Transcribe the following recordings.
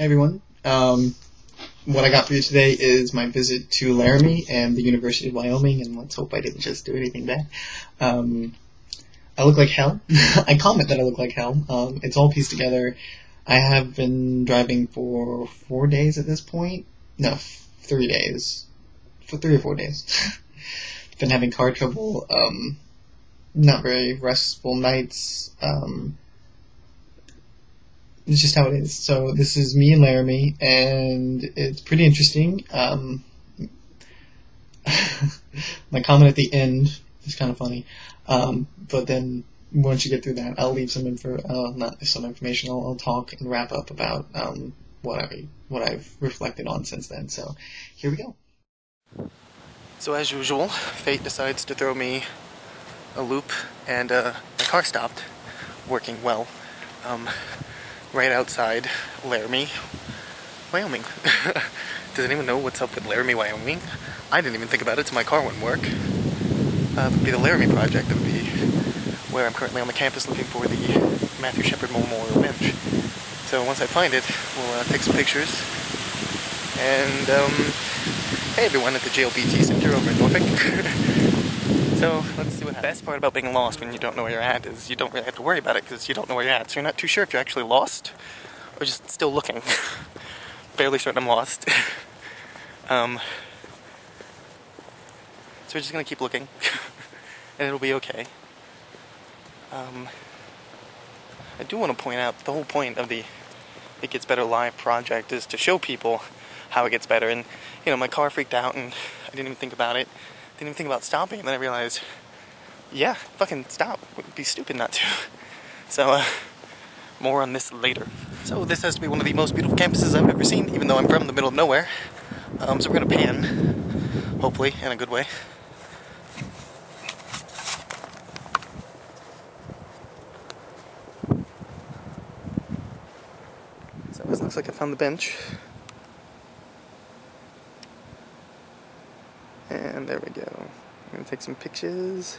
Hey everyone. What I got for you today is my visit to Laramie and the University of Wyoming, and let's hope I didn't just do anything bad. I look like hell. I comment that I look like hell. It's all pieced together. I have been driving for 4 days at this point. No, 3 days. For 3 or 4 days. Been having car trouble. Not very restful nights. It's just how it is. So this is me and Laramie, and it's pretty interesting. My comment at the end is kind of funny, but then once you get through that, I'll leave some information. I'll talk and wrap up about what I've reflected on since then. So here we go. So as usual, fate decides to throw me a loop, and my car stopped working well. Right outside Laramie, Wyoming. Does anyone know what's up with Laramie, Wyoming? I didn't even think about it till my car wouldn't work. It would be the Laramie Project. That would be where I'm currently on the campus looking for the Matthew Shepard Memorial Bench. So once I find it, we'll take some pictures. And, hey everyone at the JLBT Center over in Norfolk. So, let's see what happens. The best part about being lost when you don't know where you're at is you don't really have to worry about it because you don't know where you're at. So you're not too sure if you're actually lost or just still looking. Fairly certain I'm lost. So we're just going to keep looking and it'll be okay. I do want to point out the whole point of the It Gets Better Live project is to show people how it gets better. And, you know, my car freaked out and I didn't even think about it. Didn't even think about stopping, and then I realized, yeah, fucking stop. It would be stupid not to. So, more on this later. So this has to be one of the most beautiful campuses I've ever seen, even though I'm from the middle of nowhere. So we're gonna pan, hopefully, in a good way. So it looks like I found the bench. And there we go. I'm going to take some pictures.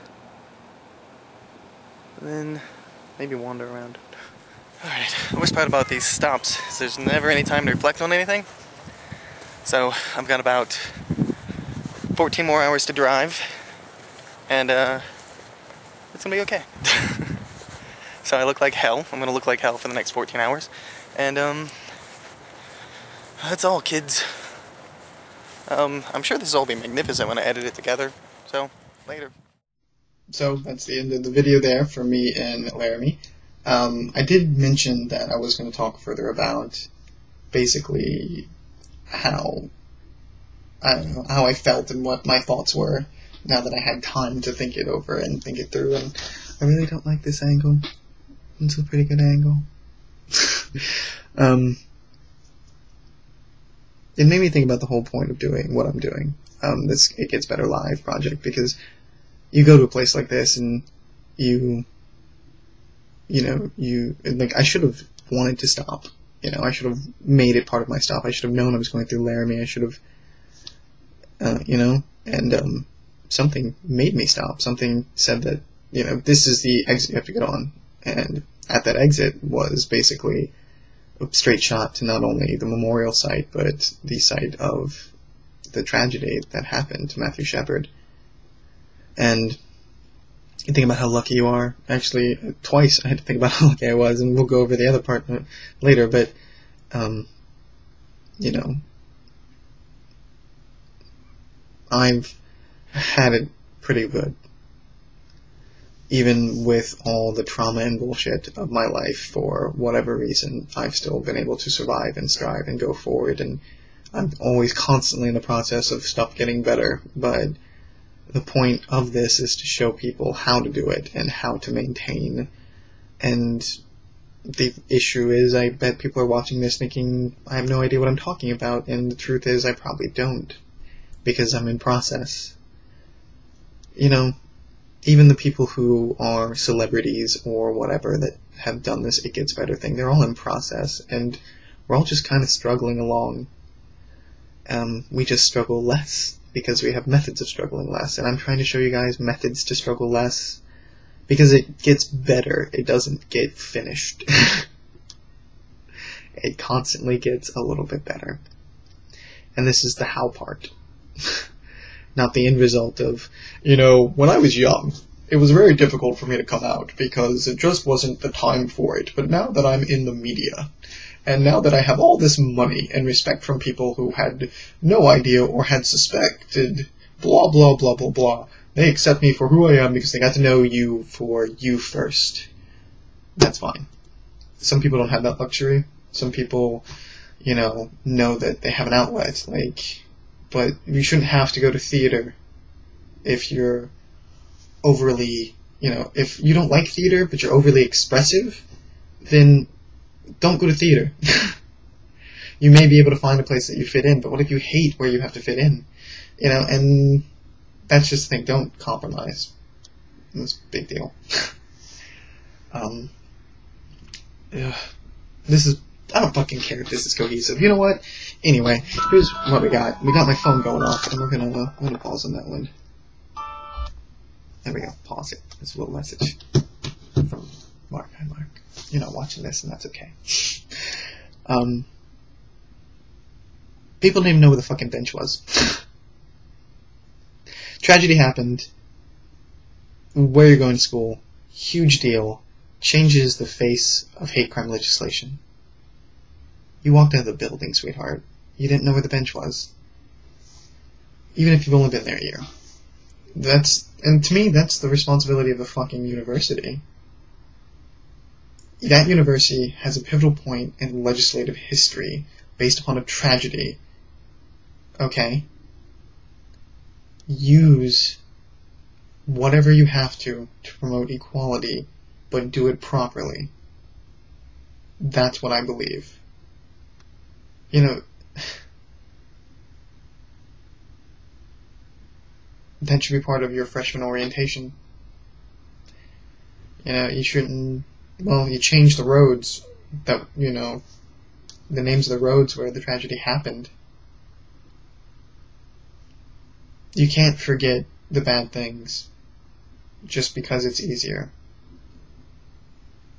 And then maybe wander around. Alright, the worst part about these stops is there's never any time to reflect on anything. So I've got about 14 more hours to drive. And it's going to be okay. So I look like hell. I'm going to look like hell for the next 14 hours. And that's all, kids. I'm sure this will all be magnificent when I edit it together, so, later. So, that's the end of the video there for me and Laramie. I did mention that I was going to talk further about, basically, how I felt and what my thoughts were, now that I had time to think it over and think it through, and I really don't like this angle. It's a pretty good angle. It made me think about the whole point of doing what I'm doing, this It Gets Better Live project, because you go to a place like this and I should have wanted to stop, I should have made it part of my stop. I should have known I was going through Laramie. I should have, and something made me stop. Something said that, this is the exit you have to get on, and at that exit was basically a straight shot to not only the memorial site, but the site of the tragedy that happened to Matthew Shepard. And you think about how lucky you are. Actually, twice I had to think about how lucky I was, and we'll go over the other part later, but, I've had it pretty good. Even with all the trauma and bullshit of my life, for whatever reason, I've still been able to survive and strive and go forward, and I'm always constantly in the process of stuff getting better, but the point of this is to show people how to do it and how to maintain. And the issue is, I bet people are watching this thinking, I have no idea what I'm talking about, and the truth is, I probably don't, because I'm in process. Even the people who are celebrities or whatever that have done this It Gets Better thing, they're all in process, and we're all just kind of struggling along. We just struggle less because we have methods of struggling less, and I'm trying to show you guys methods to struggle less, because it gets better. It doesn't get finished. it constantly gets a little bit better. And this is the how part. Not the end result of, when I was young, it was very difficult for me to come out because it just wasn't the time for it. But now that I'm in the media, and now that I have all this money and respect from people who had no idea or had suspected, blah, blah, blah, blah, blah, they accept me for who I am because they got to know you for you first. That's fine. Some people don't have that luxury. Some people, know that they have an outlet, but you shouldn't have to go to theater if you're overly, if you don't like theater, but you're overly expressive, then don't go to theater. You may be able to find a place that you fit in, but what if you hate where you have to fit in? And that's just the thing. Don't compromise. It's a big deal. I don't fucking care if this is cohesive. You know what? Anyway, here's what we got. We got my phone going off, and I'm gonna pause on that one. There we go. Pause it. It's a little message from Mark. Hi, Mark. You're not watching this, and that's okay. People didn't even know where the fucking bench was. Tragedy happened. Where you're going to school. Huge deal. Changes the face of hate crime legislation. You walked out of the building, sweetheart. You didn't know where the bench was. Even if you've only been there a year. And to me, that's the responsibility of the fucking university. That university has a pivotal point in legislative history based upon a tragedy. Okay? Use whatever you have to promote equality, but do it properly. That's what I believe. That should be part of your freshman orientation. You shouldn't, you change the roads that, the names of the roads where the tragedy happened. You can't forget the bad things just because it's easier.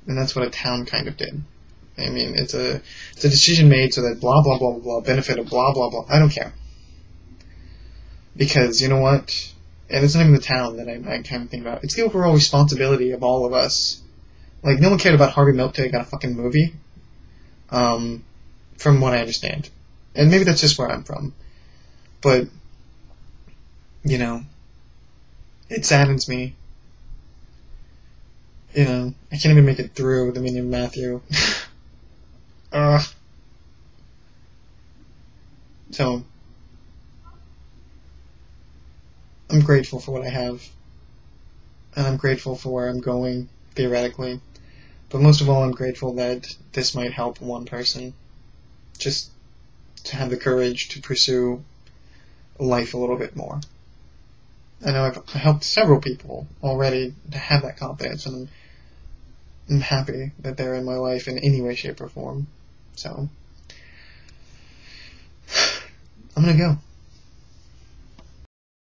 And that's what a town kind of did. I mean, it's a decision made so that blah, blah, blah, blah, blah, benefit of blah, blah, blah. I don't care. Because, you know what? And it's not even the town that I kind of think about. It's the overall responsibility of all of us. No one cared about Harvey Milk till he got a fucking movie. From what I understand. And maybe that's just where I'm from. But, it saddens me. I can't even make it through the meaning of Matthew. So, I'm grateful for what I have. And I'm grateful for where I'm going, theoretically. But most of all, I'm grateful that this might help one person. Just to have the courage to pursue life a little bit more. I know I've helped several people already to have that confidence, and I'm happy that they're in my life in any way, shape, or form. So, I'm gonna go.